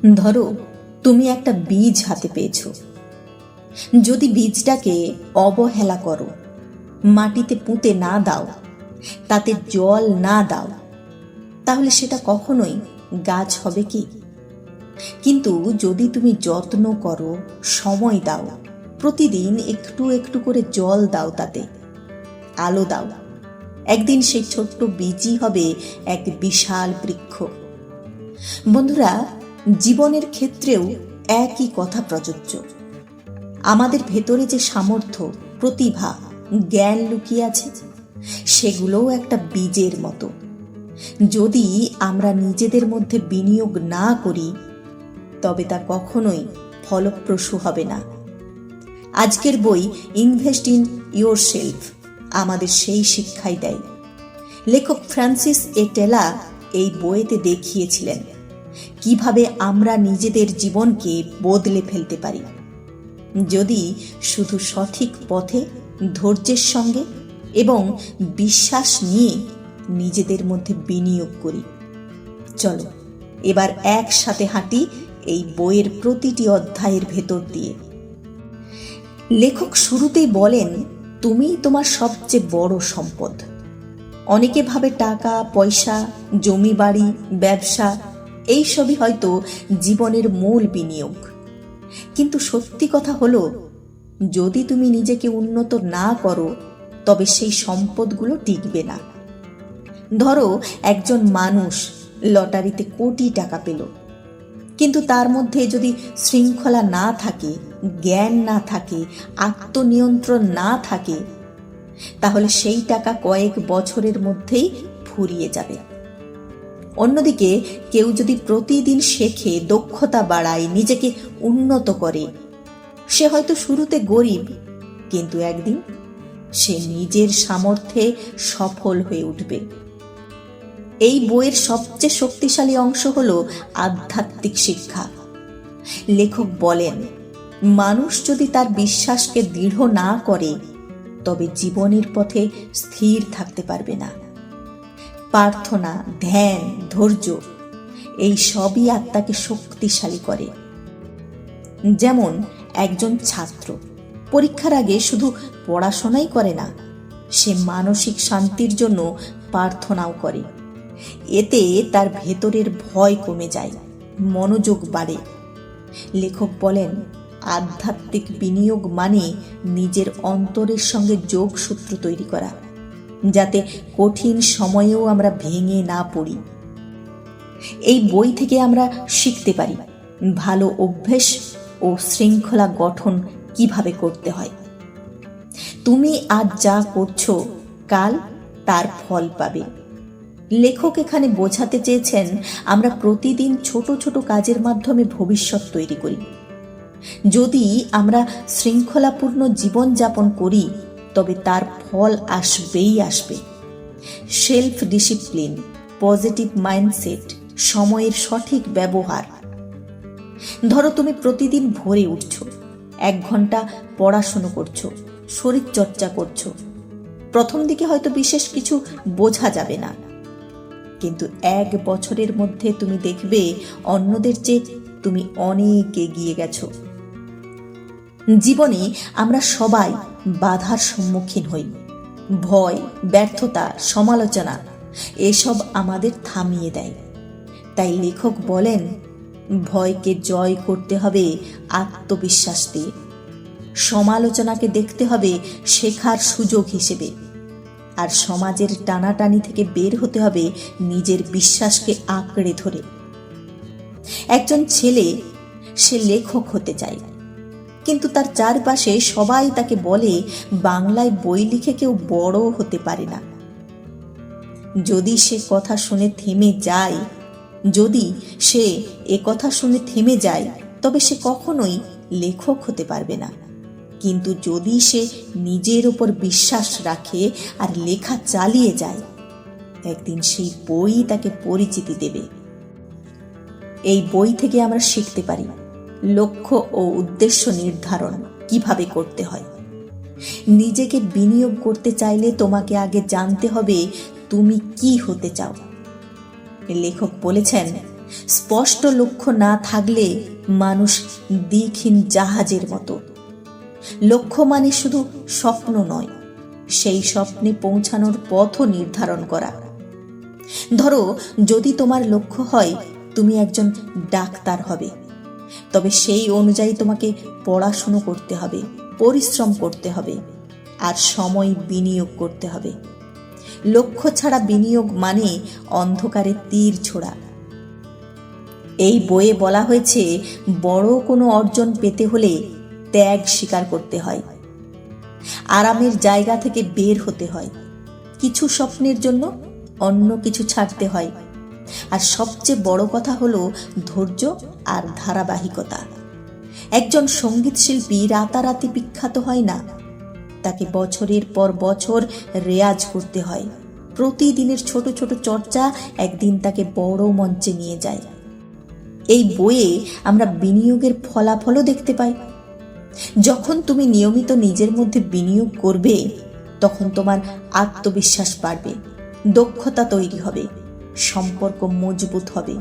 ধরো তুমি একটা বীজ হাতে পেয়েছো। যদি বীজটাকে অবহেলা করো, মাটিতে পুঁতে না দাও, তাতে জল না দাও, তাহলে সেটা কখনোই গাছ হবে কি? কিন্তু যদি তুমি যত্ন করো, সময় দাও, প্রতিদিন একটু একটু করে জল দাও, তাতে আলো দাও, একদিন সেই ছোট্ট বীজই হবে এক বিশাল বৃক্ষ। বন্ধুরা, জীবনের ক্ষেত্রেও একই কথা প্রযোজ্য। আমাদের ভেতরে যে সামর্থ্য, প্রতিভা, জ্ঞান লুকিয়ে আছে, সেগুলোও একটা বীজের মতো। যদি আমরা নিজেদের মধ্যে বিনিয়োগ না করি, তবে তা কখনোই ফলপ্রসূ হবে না। আজকের বই ইনভেস্ট ইন ইয়োরসেলফ আমাদের সেই শিক্ষাই দেয়। লেখক ফ্রান্সিস এ টেলা এই বইতে দেখিয়েছিলেন কিভাবে আমরা নিজেদের জীবনকে বদলে ফেলতে পারি, যদি শুধু সঠিক পথে, ধৈর্যের সঙ্গে এবং বিশ্বাস নিয়ে নিজেদের মধ্যে বিনিয়োগ করি। চলো এবার একসাথে হাঁটি এই বইয়ের প্রতিটি অধ্যায়ের ভেতর দিয়ে। লেখক শুরুতেই বলেন, তুমি তোমার সবচেয়ে বড় সম্পদ। অনেকে ভাবে টাকা পয়সা, জমি বাড়ি, ব্যবসা এইসবই হয়তো জীবনের মূল বিনিয়োগ। কিন্তু সত্যি কথা হলো, যদি তুমি নিজেকে উন্নত না করো, তবে সেই সম্পদগুলো টিকবে না। ধরো একজন মানুষ লটারিতে কোটি টাকা পেল, কিন্তু তার মধ্যে যদি শৃঙ্খলা না থাকে, জ্ঞান না থাকে, আত্মনিয়ন্ত্রণ না থাকে, তাহলে সেই টাকা কয়েক বছরের মধ্যেই ফুরিয়ে যাবে। অন্যদিকে কেউ যদি প্রতিদিন শেখে, দক্ষতা বাড়ায়, নিজেকে উন্নত করে, সে হয়তো শুরুতে গরিব, কিন্তু একদিন সে নিজের সামর্থ্যে সফল হয়ে উঠবে। এই বইয়ের সবচেয়ে শক্তিশালী অংশ হল আধ্যাত্মিক শিক্ষা। লেখক বলেন, মানুষ যদি তার বিশ্বাসকে দৃঢ় না করে, তবে জীবনের পথে স্থির থাকতে পারবে না। প্রার্থনা, ধ্যান, ধৈর্য এই সবই আত্মাকে শক্তিশালী করে। যেমন একজন ছাত্র পরীক্ষার আগে শুধু পড়াশোনাই করে না, সে মানসিক শান্তির জন্য প্রার্থনাও করে। এতে তার ভেতরের ভয় কমে যায়, মনোযোগ বাড়ে। লেখক বলেন, আধ্যাত্মিক বিনিয়োগ মানে নিজের অন্তরের সঙ্গে যোগসূত্র তৈরি করা, যাতে কঠিন সময়েও আমরা ভেঙে না পড়ি। এই বই থেকে আমরা শিখতে পারি ভালো অভ্যেস ও শৃঙ্খলা গঠন কিভাবে করতে হয়। তুমি আজ যা করছো, কাল তার ফল পাবে। লেখক এখানে বোঝাতে চেয়েছেন, আমরা প্রতিদিন ছোট ছোট কাজের মাধ্যমে ভবিষ্যৎ তৈরি করি। যদি আমরা শৃঙ্খলাপূর্ণ জীবনযাপন করি, তবে তার ফল আসবেই আসবে। সেলফ ডিসিপ্লিন, পজিটিভ মাইন্ডসেট, সময়ের সঠিক ব্যবহার। ধরো তুমি প্রতিদিন ভোরে উঠছো, 1 ঘন্টা পড়াশুনো করছো, শরীর চর্চা করছো। প্রথম দিকে হয়তো বিশেষ কিছু বোঝা যাবে না, কিন্তু 1 বছরের মধ্যে তুমি দেখবে অন্যদের চেয়ে তুমি অনেক এগিয়ে গেছো। জীবনে আমরা সবাই বাধার সম্মুখীন হই। ভয়, ব্যর্থতা, সমালোচনা এসব আমাদের থামিয়ে দেয়। তাই লেখক বলেন, ভয়কে জয় করতে হবে আত্মবিশ্বাস দিয়ে। সমালোচনাকে দেখতে হবে শেখার সুযোগ হিসেবে, আর সমাজের টানাটানি থেকে বের হতে হবে নিজের বিশ্বাসকে আঁকড়ে ধরে। একজন ছেলে, সে লেখক হতে চায়, কিন্তু তার চারপাশে সবাই তাকে বলে, বাংলায় বই লিখে কেউ বড় হতে পারে না। যদি সে কথা শুনে থেমে যায়, তবে সে কখনোই লেখক হতে পারবে না। কিন্তু যদি সে নিজের উপর বিশ্বাস রাখে আর লেখা চালিয়ে যায়, একদিন সেই বই তাকে পরিচিতি দেবে। এই বই থেকে আমরা শিখতে পারি লক্ষ্য ও উদ্দেশ্য নির্ধারণ কিভাবে করতে হয়। নিজেকে বিনিয়োগ করতে চাইলে তোমাকে আগে জানতে হবে তুমি কি হতে চাও। লেখক বলেছেন, স্পষ্ট লক্ষ্য না থাকলে মানুষ দিকহীন জাহাজের মতো। লক্ষ্য মানে শুধু স্বপ্ন নয়, সেই স্বপ্নে পৌঁছানোর পথও নির্ধারণ করা। ধরো, যদি তোমার লক্ষ্য হয় তুমি একজন ডাক্তার হবে, তবে সেই অনুযায়ী তোমাকে পড়াশুনো করতে হবে, পরিশ্রম করতে হবে আর সময় বিনিয়োগ করতে হবে। লক্ষ্য ছাড়া বিনিয়োগ মানে অন্ধকারে তীর ছোড়া। এই বইয়ে বলা হয়েছে, বড় কোনো অর্জন পেতে হলে ত্যাগ স্বীকার করতে হয়, আরামের জায়গা থেকে বের হতে হয়, কিছু স্বপ্নের জন্য অন্য কিছু ছাড়তে হয়, আর সবচেয়ে বড় কথা হলো ধৈর্য আর ধারাবাহিকতা। একজন সঙ্গীত শিল্পী রাতারাতি বিখ্যাত হয় না, তাকে বছরের পর বছর রেয়াজ করতে হয়। প্রতিদিনের ছোট ছোট চর্চা একদিন তাকে বড় মঞ্চে নিয়ে যায়। এই বইয়ে আমরা বিনিয়োগের ফলাফলও দেখতে পাই। যখন তুমি নিয়মিত নিজের মধ্যে বিনিয়োগ করবে, তখন তোমার আত্মবিশ্বাস বাড়বে, দক্ষতা তৈরি হবে, সম্পর্ক মজবুত হবে,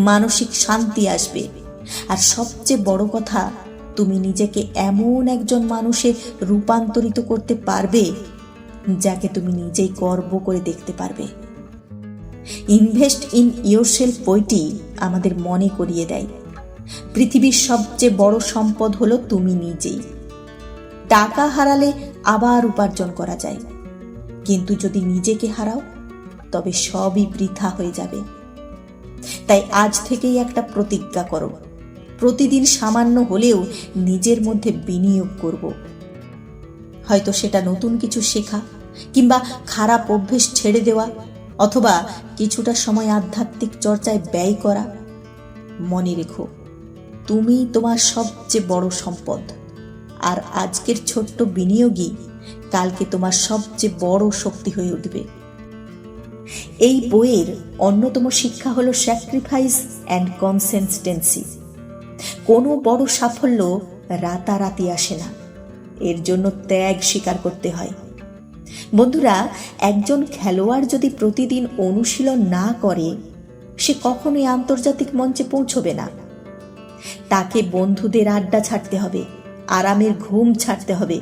মানসিক শান্তি আসবে, আর সবচেয়ে বড় কথা, তুমি নিজেকে এমন একজন মানুষে রূপান্তরিত করতে পারবে যাকে তুমি নিজেই গর্ব করে দেখতে পারবে। ইনভেস্ট ইন ইয়োরসেলফ বইটি আমাদের মনে করিয়ে দেয়, পৃথিবীর সবচেয়ে বড় সম্পদ হলো তুমি নিজেই। টাকা হারালে আবার উপার্জন করা যায়, কিন্তু যদি নিজেকে হারাও তবে সবই বৃথা হয়ে যাবে। তাই আজ থেকেই একটা প্রতিজ্ঞা করো, প্রতিদিন সামান্য হলেও নিজের মধ্যে বিনিয়োগ করব। হয়তো সেটা নতুন কিছু শেখা, কিংবা খারাপ অভ্যেস ছেড়ে দেওয়া, অথবা কিছুটা সময় আধ্যাত্মিক চর্চায় ব্যয় করা। মনে রেখো, তুমি তোমার সবচেয়ে বড় সম্পদ, আর আজকের ছোট্ট বিনিয়োগই কালকে তোমার সবচেয়ে বড় শক্তি হয়ে উঠবে। এই বইয়ের অন্যতম শিক্ষা হলো স্যাক্রিফাইস অ্যান্ড কনসিস্টেন্সি। কোনো বড় সাফল্য রাতারাতি আসে না, এর জন্য ত্যাগ স্বীকার করতে হয়। বন্ধুরা, একজন খেলোয়াড় যদি প্রতিদিন অনুশীলন না করে, সে কখনোই আন্তর্জাতিক মঞ্চে পৌঁছবে না। তাকে বন্ধুদের আড্ডা ছাড়তে হবে, আরামের ঘুম ছাড়তে হবে,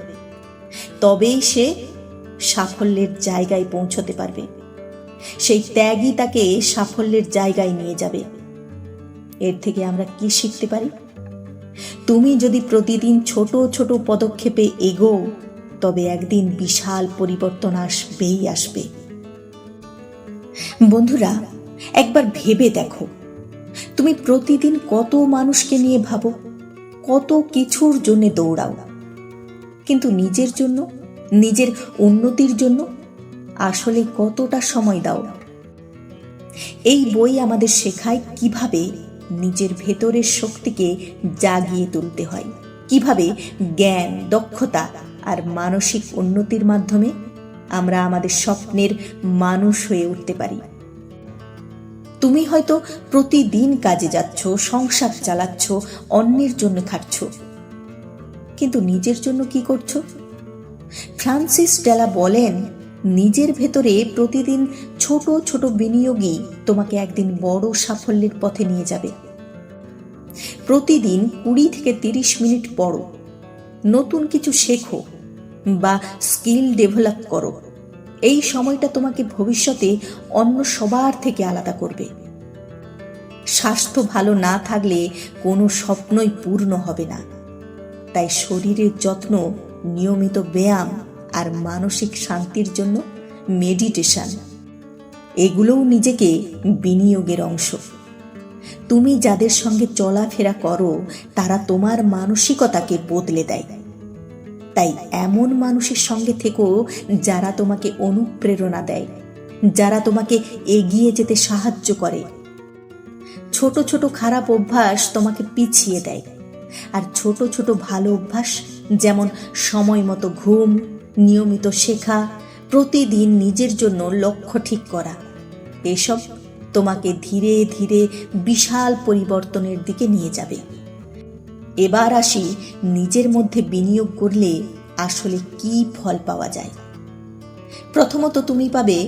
তবেই সে সাফল্যের জায়গায় পৌঁছতে পারবে। সেই ত্যাগই তাকে সাফল্যের জায়গায় নিয়ে যাবে। এর থেকে আমরা কি শিখতে পারি? তুমি যদি প্রতিদিন ছোট ছোট পদক্ষেপে এগোও, তবে একদিন বিশাল পরিবর্তন আসবেই আসবে। বন্ধুরা, একবার ভেবে দেখো, তুমি প্রতিদিন কত মানুষকে নিয়ে ভাবো, কত কিছুর জন্য দৌড়াও, কিন্তু নিজের জন্য, নিজের উন্নতির জন্য আসলে কতটা সময় দাও? এই বই আমাদের শেখায় কিভাবে নিজের ভেতরের শক্তিকে জাগিয়ে তুলতে হয়, কিভাবে জ্ঞান, দক্ষতা আর মানসিক উন্নতির মাধ্যমে আমরা আমাদের স্বপ্নের মানুষ হয়ে উঠতে পারি। তুমি হয়তো প্রতিদিন কাজে যাচ্ছ, সংসার চালাচ্ছ, অন্যের জন্য খাটছ, কিন্তু নিজের জন্য কি করছো? ফ্রান্সিস ডেলা বলেন, নিজের ভেতরে প্রতিদিন ছোট ছোট বিনিয়োগই তোমাকে একদিন বড় সাফল্যের পথে নিয়ে যাবে। প্রতিদিন 20 থেকে 30 মিনিট পড়ো, নতুন কিছু শেখো বা স্কিল ডেভেলপ করো। এই সময়টা তোমাকে ভবিষ্যতে অন্য সবার থেকে আলাদা করবে। স্বাস্থ্য ভালো না থাকলে কোনো স্বপ্নই পূর্ণ হবে না। তাই শরীরের যত্ন, নিয়মিত ব্যায়াম আর মানসিক শান্তির জন্য মেডিটেশন, এগুলোও নিজেকে বিনিয়োগের অংশ। তুমি যাদের সঙ্গে চলাফেরা করো, তারা তোমার মানসিকতাকে বদলে দেয়। তাই এমন মানুষের সঙ্গে থেকো যারা তোমাকে অনুপ্রেরণা দেয়, যারা তোমাকে এগিয়ে যেতে সাহায্য করে। ছোট ছোট খারাপ অভ্যাস তোমাকে পিছিয়ে দেয়, আর ছোট ছোট ভালো অভ্যাস, যেমন সময় মতো ঘুম, নিয়মিত শেখা, প্রতিদিন নিজের জন্য লক্ষ্য ঠিক করা, এসব তোমাকে ধীরে ধীরে বিশাল পরিবর্তনের দিকে নিয়ে যাবে। এবার আসি, নিজের মধ্যে বিনিয়োগ করলে আসলে কি ফল পাওয়া যায়। প্রথমত, তুমি পাবে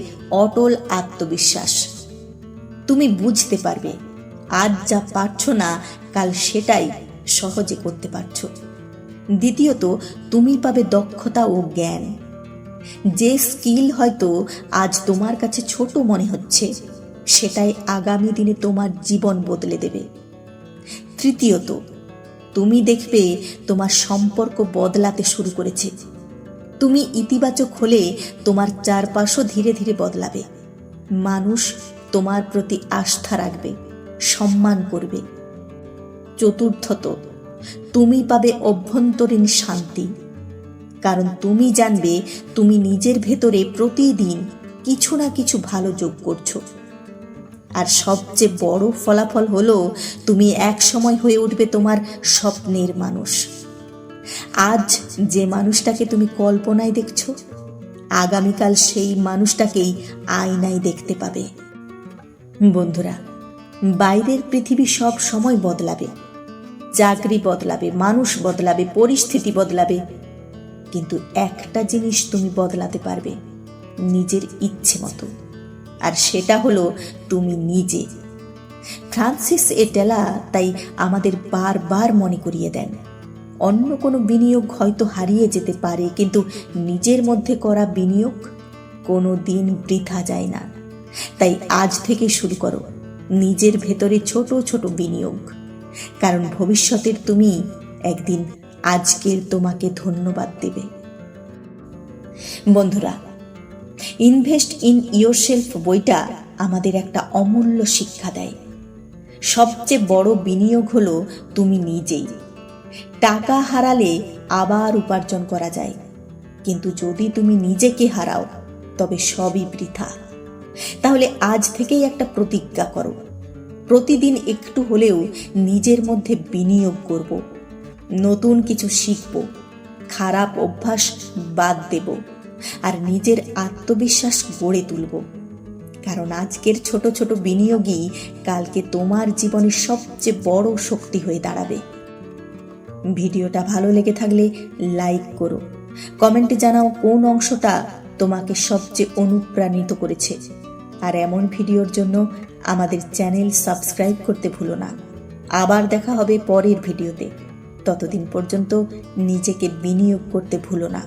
অটল আত্মবিশ্বাস। তুমি বুঝতে পারবে আজ যা পারছো না কাল সেটাই সহজে করতে পারছো। দ্বিতীয়ত, তুমি পাবে দক্ষতা ও জ্ঞান। যে স্কিল হয়তো আজ তোমার কাছে ছোট মনে হচ্ছে, সেটাই আগামী দিনে তোমার জীবন বদলে দেবে। তৃতীয়ত, তুমি দেখবে তোমার সম্পর্ক বদলাতে শুরু করেছে। তুমি ইতিবাচক হলে তোমার চারপাশও ধীরে ধীরে বদলাবে। মানুষ তোমার প্রতি আস্থা রাখবে, সম্মান করবে। চতুর্থত, তুমি পাবে অভ্যন্তরীণ শান্তি, কারণ তুমি জানবে তুমি নিজের ভেতরে প্রতিদিন কিছু না কিছু ভালো যোগ করছো। আর সবচেয়ে বড় ফলাফল হলো তুমি এক সময় হয়ে উঠবে তোমার স্বপ্নের মানুষ। আজ যে মানুষটাকে তুমি কল্পনায় দেখছো, আগামীকাল সেই মানুষটাকেই আয়নায় দেখতে পাবে। বন্ধুরা, বাইরের পৃথিবী সব সময় বদলাবে, চাকরি বদলাবে, মানুষ বদলাবে, পরিস্থিতি বদলাবে, কিন্তু একটা জিনিস তুমি বদলাতে পারবে নিজের ইচ্ছে মতো, আর সেটা হলো তুমি নিজে। ফ্রান্সিস এটেলা তাই আমাদের বারবার মনে করিয়ে দেন, অন্য কোনো বিনিয়োগ হয়তো হারিয়ে যেতে পারে, কিন্তু নিজের মধ্যে করা বিনিয়োগ কোনো দিন বৃথা যায় না। তাই আজ থেকে শুরু করো নিজের ভেতরে ছোট ছোট বিনিয়োগ, কারণ ভবিষ্যতের তুমি একদিন আজকের তোমাকে ধন্যবাদ দেবে। বন্ধুরা, ইনভেস্ট ইন ইয়োরসেলফ বইটা আমাদের একটা অমূল্য শিক্ষা দেয়। সবচেয়ে বড় বিনিয়োগ হলো তুমি নিজেই। টাকা হারালে আবার উপার্জন করা যায়, কিন্তু যদি তুমি নিজেকে হারাও তবে সবই বৃথা। তাহলে আজ থেকেই একটা প্রতিজ্ঞা করো, প্রতিদিন একটু হলেও নিজের মধ্যে বিনিয়োগ করব, নতুন কিছু শিখব, খারাপ অভ্যাস বাদ দেব, আর নিজের আত্মবিশ্বাস গড়ে তুলব। কারণ আজকের ছোট ছোট বিনিয়োগই কালকে তোমার জীবনের সবচেয়ে বড় শক্তি হয়ে দাঁড়াবে। ভিডিওটা ভালো লেগে থাকলে লাইক করো, কমেন্টে জানাও কোন অংশটা তোমাকে সবচেয়ে অনুপ্রাণিত করেছে। আর এমন ভিডিওর জন্য আমাদের চ্যানেল সাবস্ক্রাইব করতে ভুলো না। আবার দেখা হবে পরের ভিডিওতে। ততদিন পর্যন্ত নিজেকে বিনিয়োগ করতে ভুলো না।